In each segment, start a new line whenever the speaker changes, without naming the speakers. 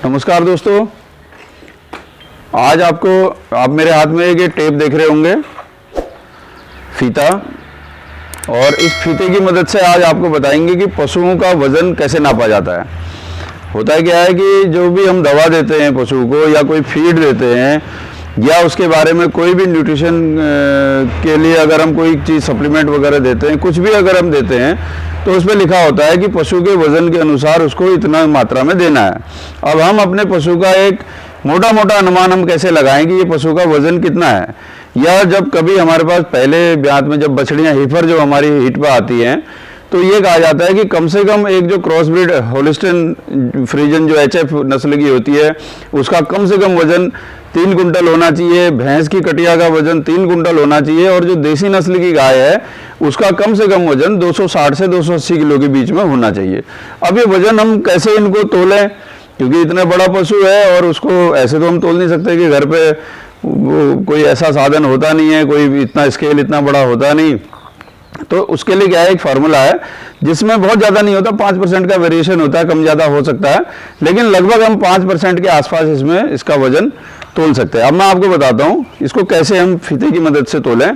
नमस्कार दोस्तों, आज आप मेरे हाथ में एक टेप देख रहे होंगे, फीता। और इस फीते की मदद से आज आपको बताएंगे कि पशुओं का वज़न कैसे नापा जाता है। होता क्या है कि जो भी हम दवा देते हैं पशु को या कोई फीड देते हैं या उसके बारे में कोई भी न्यूट्रिशन के लिए अगर हम कोई चीज़ सप्लीमेंट वगैरह देते हैं, कुछ भी अगर हम देते हैं तो उसमें लिखा होता है कि पशु के वज़न के अनुसार उसको इतना मात्रा में देना है। अब हम अपने पशु का एक मोटा मोटा अनुमान हम कैसे लगाएं कि ये पशु का वज़न कितना है। या जब कभी हमारे पास पहले ब्यात में जब बछड़ियाँ हीफर जो हमारी हीट पर आती हैं तो ये कहा जाता है कि कम से कम एक जो क्रॉस ब्रीड होलिस्टीन फ्रीजन जो HF नस्ल की होती है उसका कम से कम वज़न 3 कुंटल होना चाहिए। भैंस की कटिया का वज़न 3 कुंटल होना चाहिए और जो देसी नस्ल की गाय है उसका कम से कम वज़न 260 से 280 किलो के बीच में होना चाहिए। अब ये वज़न हम कैसे इनको तोलें, क्योंकि इतना बड़ा पशु है और उसको ऐसे तो हम तोल नहीं सकते कि घर पे कोई ऐसा साधन होता नहीं है, कोई इतना स्केल इतना बड़ा होता नहीं। तो उसके लिए क्या है, एक फार्मूला है जिसमें बहुत ज़्यादा नहीं होता, 5% का वेरिएशन होता है, कम ज़्यादा हो सकता है, लेकिन लगभग हम 5% के आसपास इसमें इसका वज़न तोल सकते हैं। अब मैं आपको बताता हूँ इसको कैसे हम फीते की मदद से तोलें।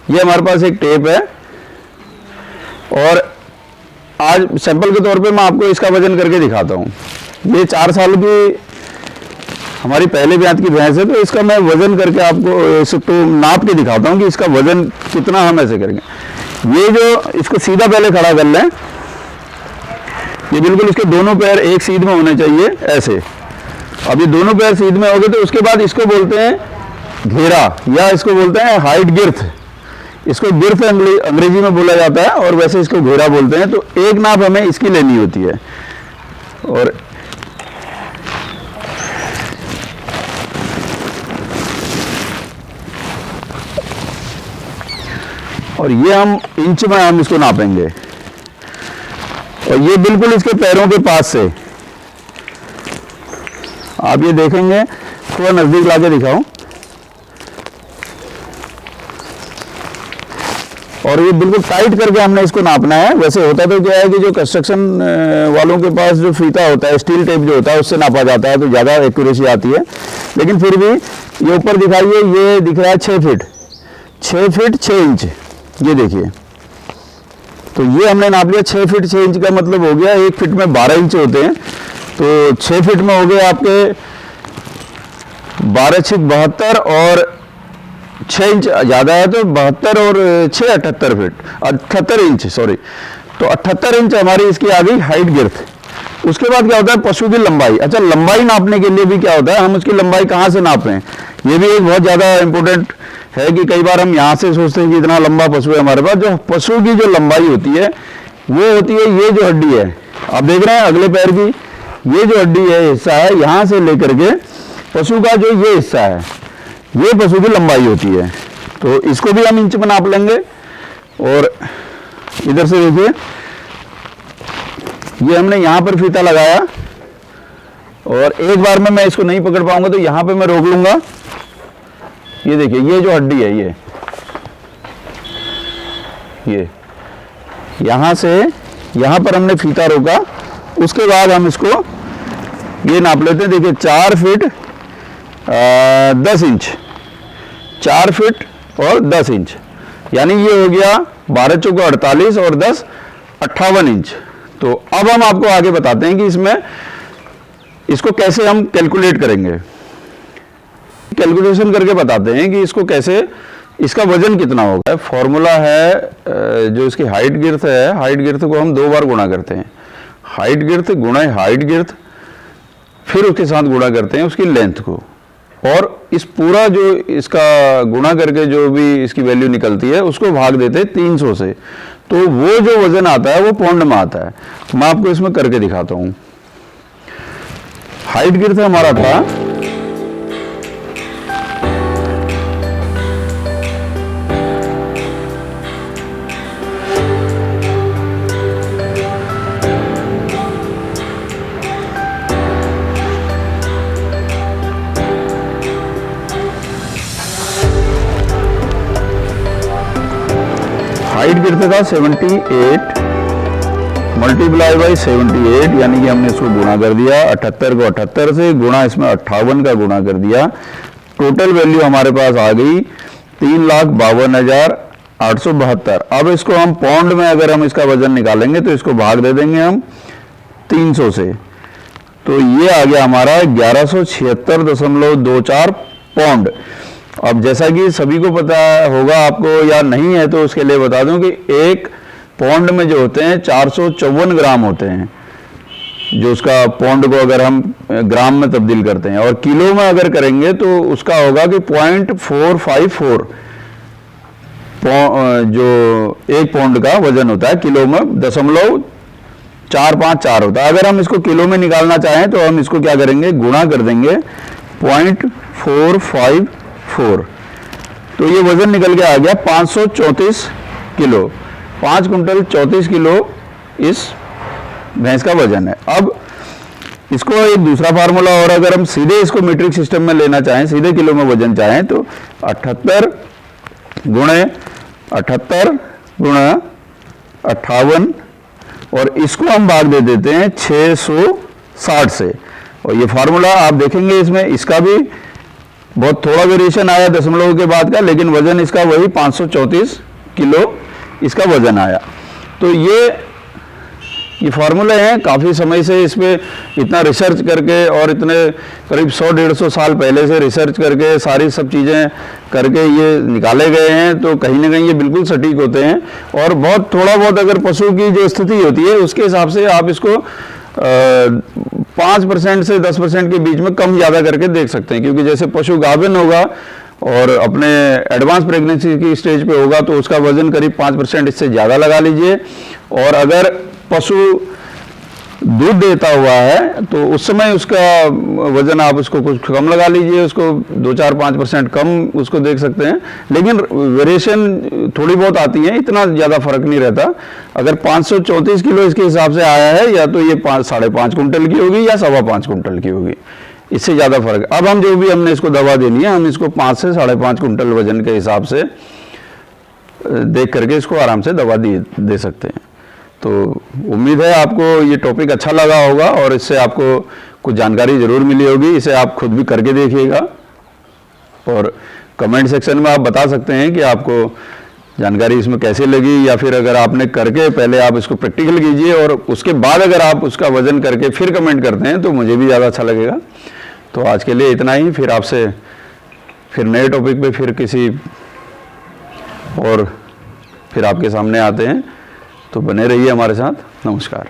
ये हमारे पास एक टेप है और आज सैंपल के तौर पे मैं आपको इसका वज़न करके दिखाता हूँ। ये 4 साल की हमारी पहले ब्यात की भैंस है, तो इसका मैं वज़न करके आपको इसको नाप के दिखाता हूँ कि इसका वज़न कितना हम ऐसे करेंगे। ये जो इसको सीधा पहले खड़ा कर लें, ये बिल्कुल इसके दोनों पैर एक सीध में होने चाहिए ऐसे। अब ये दोनों पैर सीध में हो गए तो उसके बाद इसको बोलते हैं घेरा या इसको बोलते हैं हाइट गिर्थ। इसको गिर्थ अंग्रेजी में बोला जाता है और वैसे इसको घेरा बोलते हैं। तो एक नाप हमें इसकी लेनी होती है और ये हम इंच में हम इसको नापेंगे और ये बिल्कुल इसके पैरों के पास से आप ये देखेंगे, थोड़ा नजदीक लाके दिखाऊं, और ये बिल्कुल टाइट करके हमने इसको नापना है। वैसे होता तो क्या है कि जो कंस्ट्रक्शन वालों के पास जो फीता होता है, स्टील टेप जो होता है, उससे नापा जाता है तो ज़्यादा एक्यूरेसी आती है। लेकिन फिर भी ये ऊपर दिखाइए, ये दिख रहा है 6 फीट 6 इंच। ये देखिए, तो ये हमने नाप लिया 6 फीट 6 इंच का मतलब हो गया 1 फीट में 12 इंच होते हैं, तो 6 फीट में हो गए आपके 12 6 72 और 6 इंच ज़्यादा है तो 72 और 6 78 फीट 78 इंच, सॉरी। तो 78 इंच हमारी इसकी आ गई हाइट गिर्थ। उसके बाद क्या होता है, पशु की लंबाई। अच्छा, लंबाई नापने के लिए भी क्या होता है, हम उसकी लंबाई कहाँ से नापें, ये भी एक बहुत ज़्यादा इंपॉर्टेंट है कि कई बार हम यहाँ से सोचते हैं कि इतना लंबा पशु है हमारे पास। जो पशु की जो लंबाई होती है वो होती है ये जो हड्डी है, आप देख रहे हैं अगले पैर की, ये जो हड्डी है हिस्सा है, यहाँ से लेकर के पशु का जो ये हिस्सा है, ये पशु की लंबाई होती है। तो इसको भी हम इंच में नाप लेंगे। और इधर से देखिए, ये हमने यहाँ पर फीता लगाया और एक बार में मैं इसको नहीं पकड़ पाऊंगा तो यहाँ पे मैं रोक लूंगा। ये देखिए, ये जो हड्डी है ये यहाँ से यहाँ पर हमने फीता रोका। उसके बाद हम इसको ये नाप लेते हैं। देखिए 4 फीट 10 इंच, 4 फीट और 10 इंच, यानी ये हो गया 12 चौको 48 और 10 58 इंच। तो अब हम आपको आगे बताते हैं कि इसमें इसको कैसे हम कैलकुलेट करेंगे। कैलकुलेशन करके बताते हैं कि इसको कैसे, इसका वजन कितना होगा। फॉर्मूला है जो इसकी हाइट गिर्थ है, हाइट गिर्थ को हम 2 बार गुणा करते हैं। हाइट गिर्थ गुणा हाइट गिर्थ, फिर उसके साथ गुणा करते हैं उसकी लेंथ को, और इस पूरा जो इसका गुणा करके जो भी इसकी वैल्यू निकलती है उसको भाग देते हैं 300 से। तो वो जो वजन आता है वो पौंड में आता है। मैं आपको इसमें करके दिखाता हूँ। हाइट गिर्थ हमारा था 78 मल्टीप्लाई बाई 78, यानी कि हमने इसको गुणा कर दिया, 78 को 78 से गुणा इसमें 58 का गुणा कर दिया। टोटल वैल्यू हमारे पास आ गई 3,52,872। अब इसको हम पाउंड में अगर हम इसका वजन निकालेंगे तो इसको भाग दे देंगे हम 300 से, तो ये आ गया हमारा 1176.24 पाउंड। अब जैसा कि सभी को पता होगा, आपको या नहीं है तो उसके लिए बता दूं कि एक पाउंड में जो होते हैं 454 ग्राम होते हैं, जो उसका पाउंड को अगर हम ग्राम में तब्दील करते हैं, और किलो में अगर करेंगे तो उसका होगा कि 0.454 जो एक पाउंड का वजन होता है, किलो में 0.454 होता है। अगर हम इसको किलो में निकालना चाहें तो हम इसको क्या करेंगे, गुणा कर देंगे 0.454, तो ये वजन निकल के आ गया 534 किलो। 5 कुंटल 34 किलो इस भैंस का वजन है। अब इसको एक दूसरा फार्मूला, और अगर हम सीधे इसको मीट्रिक सिस्टम में लेना चाहें, सीधे किलो में वजन चाहें, तो 78 गुणे 78 गुणा 58, और इसको हम भाग दे देते हैं 660 से। और ये फार्मूला आप देखेंगे इसमें इसका भी बहुत थोड़ा वेरिएशन आया दशमलव के बाद का, लेकिन वजन इसका वही 534 किलो इसका वजन आया। तो ये फार्मूले हैं, काफ़ी समय से इस पे इतना रिसर्च करके और इतने करीब 100-150 साल पहले से रिसर्च करके सारी सब चीज़ें करके ये निकाले गए हैं, तो कहीं ना कहीं ये बिल्कुल सटीक होते हैं। और बहुत थोड़ा बहुत अगर पशु की जो स्थिति होती है उसके हिसाब से आप इसको 5% से 10% के बीच में कम ज़्यादा करके देख सकते हैं, क्योंकि जैसे पशु गाभिन होगा और अपने एडवांस प्रेगनेंसी की स्टेज पे होगा तो उसका वजन करीब 5% इससे ज़्यादा लगा लीजिए, और अगर पशु दूध देता हुआ है तो उस समय उसका वजन आप उसको कुछ कम लगा लीजिए, उसको 2-4-5% कम उसको देख सकते हैं, लेकिन वेरिएशन थोड़ी बहुत आती है, इतना ज़्यादा फर्क नहीं रहता। अगर 534 किलो इसके हिसाब से आया है, या तो ये 5-5.5 कुंटल की होगी या 5.25 कुंटल की होगी, इससे ज़्यादा फर्क। अब हम जो भी हमने इसको दवा देनी है, हम इसको 5 से 5.5 कुंटल वजन के हिसाब से देख करके इसको आराम से दवा दे सकते हैं। तो उम्मीद है आपको ये टॉपिक अच्छा लगा होगा और इससे आपको कुछ जानकारी ज़रूर मिली होगी। इसे आप खुद भी करके देखिएगा और कमेंट सेक्शन में आप बता सकते हैं कि आपको जानकारी इसमें कैसे लगी, या फिर अगर आपने करके पहले आप इसको प्रैक्टिकल कीजिए और उसके बाद अगर आप उसका वजन करके फिर कमेंट करते हैं तो मुझे भी ज़्यादा अच्छा लगेगा। तो आज के लिए इतना ही, फिर आपसे फिर नए टॉपिक पे फिर किसी और फिर आपके सामने आते हैं, तो बने रहिए हमारे साथ। नमस्कार।